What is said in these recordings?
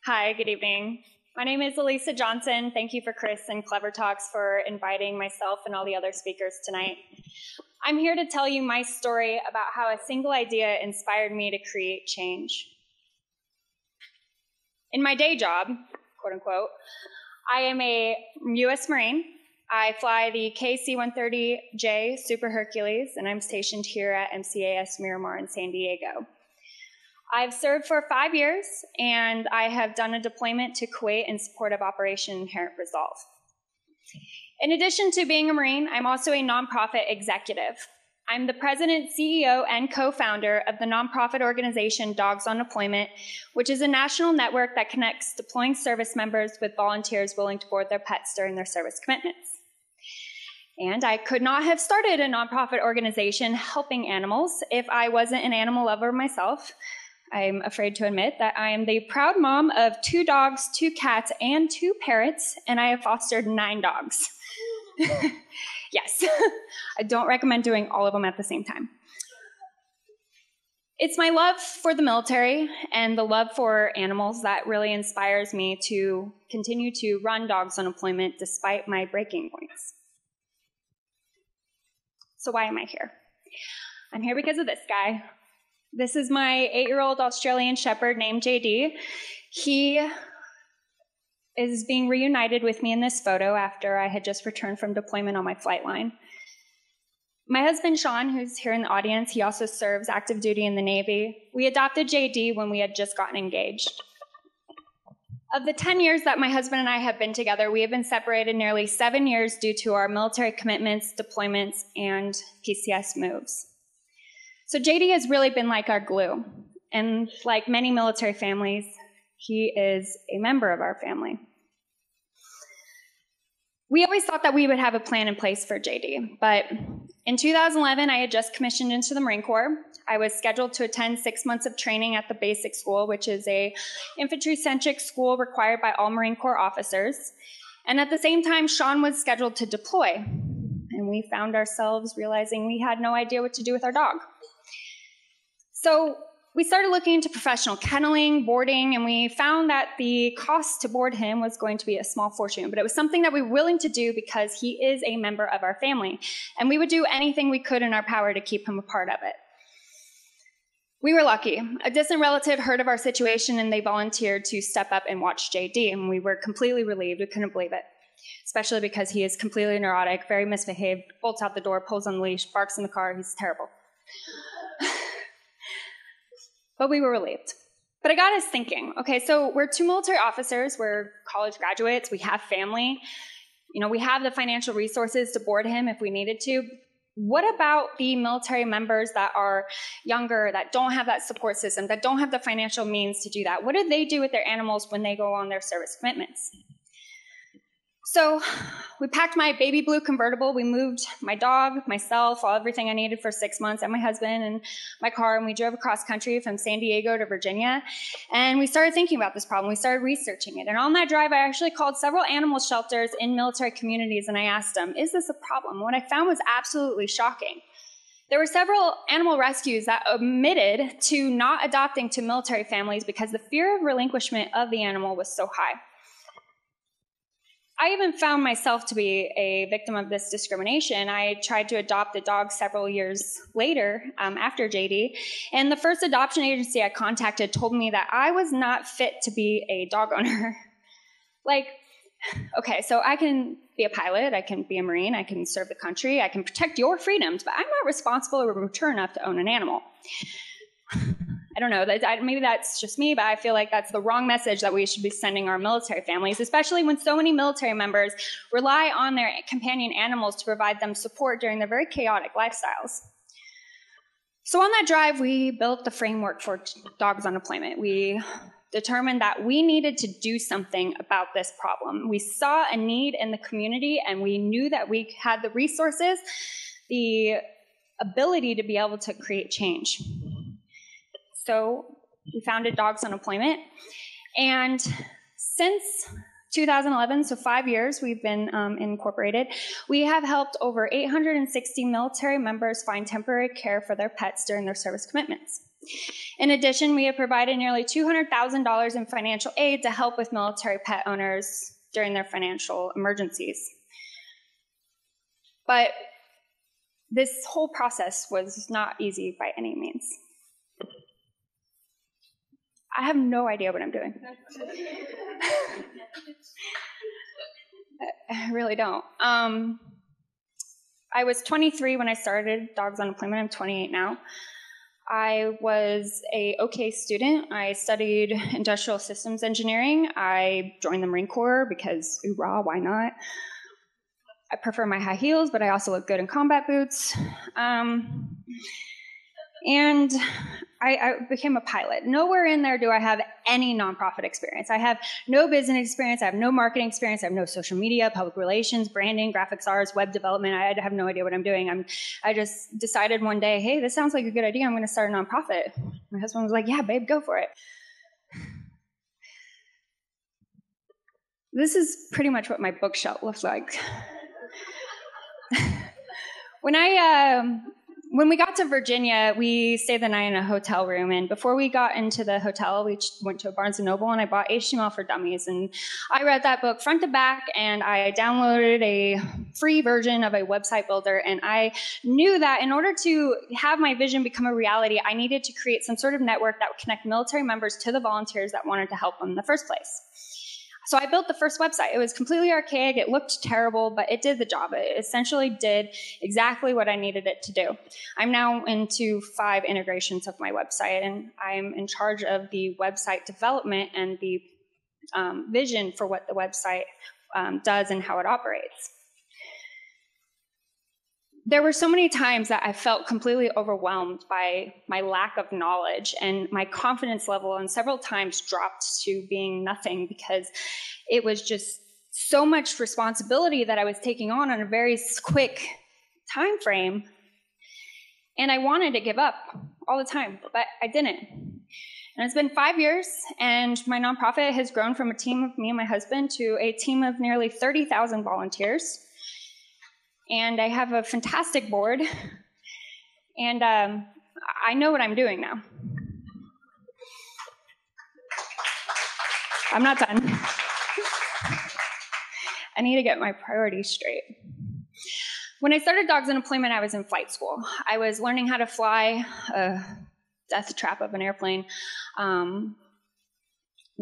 Hi, good evening. My name is Alisa Johnson. Thank you for Chris and Clever Talks for inviting myself and all the other speakers tonight. I'm here to tell you my story about how a single idea inspired me to create change. In my day job, quote unquote, I am a U.S. Marine. I fly the KC-130J Super Hercules, and I'm stationed here at MCAS Miramar in San Diego. I've served for 5 years, and I have done a deployment to Kuwait in support of Operation Inherent Resolve. In addition to being a Marine, I'm also a nonprofit executive. I'm the president, CEO, and co-founder of the nonprofit organization Dogs on Deployment, which is a national network that connects deploying service members with volunteers willing to board their pets during their service commitments. And I could not have started a nonprofit organization helping animals if I wasn't an animal lover myself. I'm afraid to admit that I am the proud mom of 2 dogs, 2 cats, and 2 parrots, and I have fostered 9 dogs. Yes, I don't recommend doing all of them at the same time. It's my love for the military and the love for animals that really inspires me to continue to run Dogs on Deployment despite my breaking points. So why am I here? I'm here because of this guy. This is my 8-year-old Australian Shepherd named JD. He is being reunited with me in this photo after I had just returned from deployment on my flight line. My husband, Sean, who's here in the audience, he also serves active duty in the Navy. We adopted JD when we had just gotten engaged. Of the 10 years that my husband and I have been together, we have been separated nearly 7 years due to our military commitments, deployments, and PCS moves. So JD has really been like our glue, and like many military families, he is a member of our family. We always thought that we would have a plan in place for JD, but in 2011, I had just commissioned into the Marine Corps. I was scheduled to attend 6 months of training at the basic school, which is a infantry-centric school required by all Marine Corps officers. And at the same time, Sean was scheduled to deploy, and we found ourselves realizing we had no idea what to do with our dog. So we started looking into professional kenneling, boarding, and we found that the cost to board him was going to be a small fortune, but it was something that we were willing to do because he is a member of our family, and we would do anything we could in our power to keep him a part of it. We were lucky. A distant relative heard of our situation, and they volunteered to step up and watch JD, and we were completely relieved. We couldn't believe it, especially because he is completely neurotic, very misbehaved, bolts out the door, pulls on the leash, barks in the car. He's terrible. But we were relieved. But it got us thinking, okay, so we're 2 military officers, we're college graduates, we have family, we have the financial resources to board him if we needed to. What about the military members that are younger, that don't have that support system, that don't have the financial means to do that? What do they do with their animals when they go on their service commitments? So we packed my baby blue convertible. We moved my dog, myself, everything I needed for 6 months, and my husband and my car, and we drove across country from San Diego to Virginia. And we started thinking about this problem. We started researching it. And on that drive, I actually called several animal shelters in military communities, and I asked them, is this a problem? What I found was absolutely shocking. There were several animal rescues that admitted to not adopting to military families because the fear of relinquishment of the animal was so high. I even found myself to be a victim of this discrimination. I tried to adopt a dog several years later after JD, and the first adoption agency I contacted told me that I was not fit to be a dog owner. Okay, so I can be a pilot, I can be a Marine, I can serve the country, I can protect your freedoms, but I'm not responsible or mature enough to own an animal. I don't know, maybe that's just me, but I feel like that's the wrong message that we should be sending our military families, especially when so many military members rely on their companion animals to provide them support during their very chaotic lifestyles. So on that drive, we built the framework for Dogs on Deployment. We determined that we needed to do something about this problem. We saw a need in the community, and we knew that we had the resources, the ability to be able to create change. So we founded Dogs on Deployment, and since 2011, so 5 years we've been incorporated, we have helped over 860 military members find temporary care for their pets during their service commitments. In addition, we have provided nearly $200,000 in financial aid to help with military pet owners during their financial emergencies. But this whole process was not easy by any means. I have no idea what I'm doing. I really don't. I was 23 when I started Dogs on Deployment. I'm 28 now. I was a OK student. I studied industrial systems engineering. I joined the Marine Corps because, hoorah, why not? I prefer my high heels, but I also look good in combat boots. And I became a pilot. Nowhere in there do I have any nonprofit experience. I have no business experience. I have no marketing experience. I have no social media, public relations, branding, graphics arts, web development. I have no idea what I'm doing. I just decided one day, hey, this sounds like a good idea. I'm going to start a nonprofit. My husband was like, yeah, babe, go for it. This is pretty much what my bookshelf looks like. When we got to Virginia, we stayed the night in a hotel room, and before we got into the hotel, we went to a Barnes & Noble, and I bought HTML for Dummies, and I read that book front to back, and I downloaded a free version of a website builder, and I knew that in order to have my vision become a reality, I needed to create some sort of network that would connect military members to the volunteers that wanted to help them in the first place. So I built the first website. It was completely archaic. It looked terrible, but it did the job. It essentially did exactly what I needed it to do. I'm now into 5 integrations of my website, and I'm in charge of the website development and the vision for what the website does and how it operates. There were so many times that I felt completely overwhelmed by my lack of knowledge, and my confidence level and several times dropped to being nothing because it was just so much responsibility that I was taking on a very quick time frame. And I wanted to give up all the time, but I didn't. And it's been 5 years, and my nonprofit has grown from a team of me and my husband to a team of nearly 30,000 volunteers. And I have a fantastic board, and I know what I'm doing now. I'm not done. I need to get my priorities straight. When I started Dogs on Deployment, I was in flight school. I was learning how to fly a death trap of an airplane.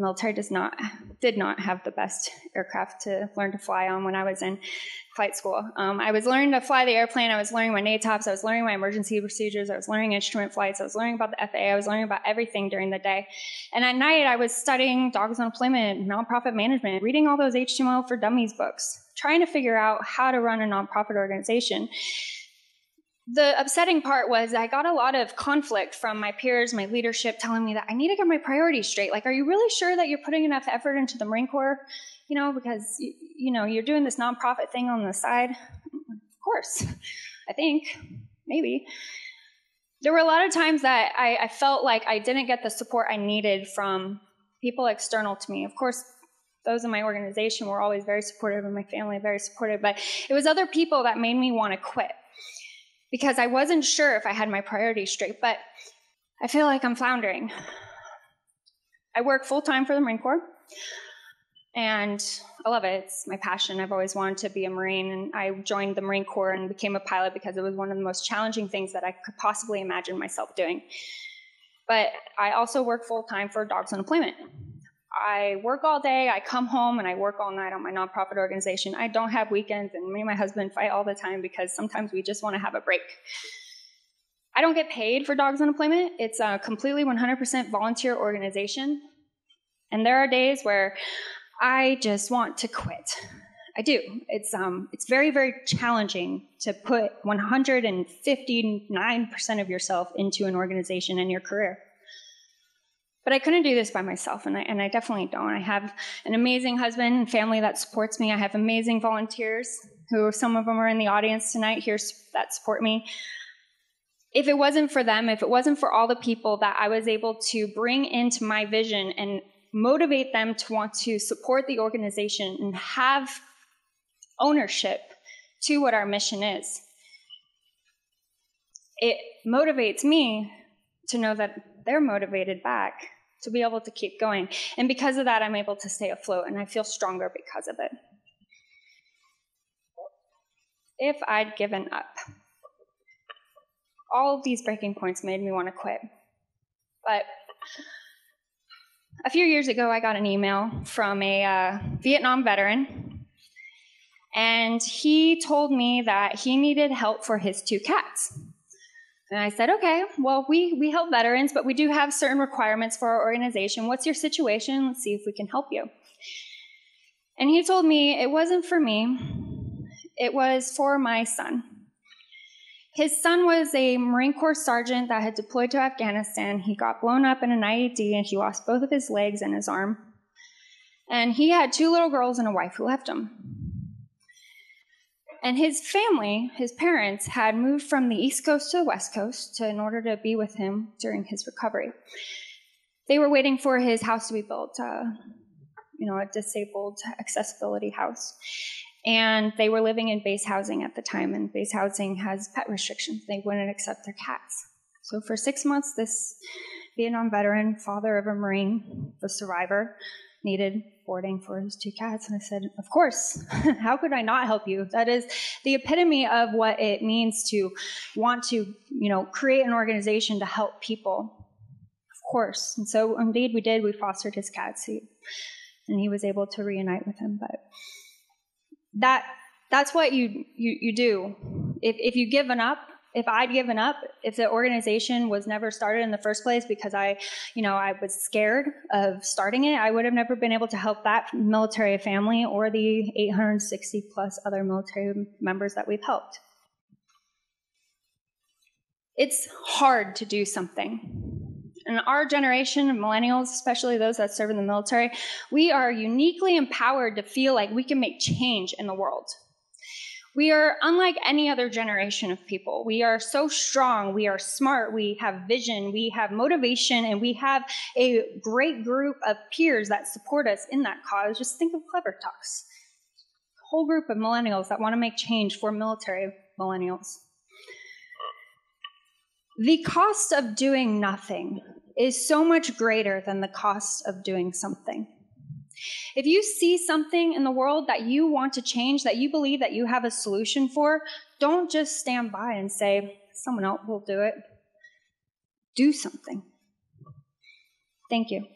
Military did not have the best aircraft to learn to fly on when I was in flight school. I was learning to fly the airplane. I was learning my NATOPS. I was learning my emergency procedures. I was learning instrument flights. I was learning about the FAA. I was learning about everything during the day. And at night, I was studying Dogs on Deployment, nonprofit management, reading all those HTML for Dummies books, trying to figure out how to run a nonprofit organization. The upsetting part was I got a lot of conflict from my peers, my leadership, telling me that I need to get my priorities straight. Like, are you really sure that you're putting enough effort into the Marine Corps? Because, you're doing this nonprofit thing on the side. Of course, I think, maybe. There were a lot of times that I felt like I didn't get the support I needed from people external to me. Of course, those in my organization were always very supportive, and my family very supportive, but it was other people that made me want to quit, because I wasn't sure if I had my priorities straight, but I feel like I'm floundering. I work full-time for the Marine Corps, and I love it. It's my passion. I've always wanted to be a Marine, and I joined the Marine Corps and became a pilot because it was one of the most challenging things that I could possibly imagine myself doing. But I also work full-time for Dogs on Deployment. I work all day, I come home, and I work all night on my nonprofit organization. I don't have weekends, and me and my husband fight all the time because sometimes we just want to have a break. I don't get paid for Dogs on Deployment. It's a completely 100% volunteer organization, and there are days where I just want to quit. I do. It's very, very challenging to put 159% of yourself into an organization and your career. But I couldn't do this by myself, and I definitely don't. I have an amazing husband and family that supports me. I have amazing volunteers, who some of them are in the audience tonight here that support me. If it wasn't for them, if it wasn't for all the people that I was able to bring into my vision and motivate them to want to support the organization and have ownership to what our mission is, it motivates me to know that they're motivated back to be able to keep going. And because of that, I'm able to stay afloat, and I feel stronger because of it. If I'd given up, all of these breaking points made me want to quit. But a few years ago, I got an email from a Vietnam veteran, and he told me that he needed help for his 2 cats. And I said, okay, well, we help veterans, but we do have certain requirements for our organization. What's your situation? Let's see if we can help you. And he told me it wasn't for me. It was for my son. His son was a Marine Corps sergeant that had deployed to Afghanistan. He got blown up in an IED, and he lost both of his legs and his arm. And he had 2 little girls and a wife who left him. And his family, his parents, had moved from the East Coast to the West Coast in order to be with him during his recovery. They were waiting for his house to be built, a disabled accessibility house. And they were living in base housing at the time, and base housing has pet restrictions. They wouldn't accept their cats. So for 6 months, this Vietnam veteran, father of a Marine, the survivor, needed boarding for his 2 cats. And I said, of course, how could I not help you? That is the epitome of what it means to want to, create an organization to help people. Of course. And so indeed we did. We fostered his cats, and he was able to reunite with him. But that's what you do. If you've given up, if I'd given up, if the organization was never started in the first place because I was scared of starting it, I would have never been able to help that military family or the 860 plus other military members that we've helped. It's hard to do something. In our generation of millennials, especially those that serve in the military, we are uniquely empowered to feel like we can make change in the world. We are unlike any other generation of people. We are so strong, we are smart, we have vision, we have motivation, and we have a great group of peers that support us in that cause. Just think of Clever Talks. A whole group of millennials that want to make change for military millennials. The cost of doing nothing is so much greater than the cost of doing something. If you see something in the world that you want to change, that you believe that you have a solution for, don't just stand by and say, someone else will do it. Do something. Thank you.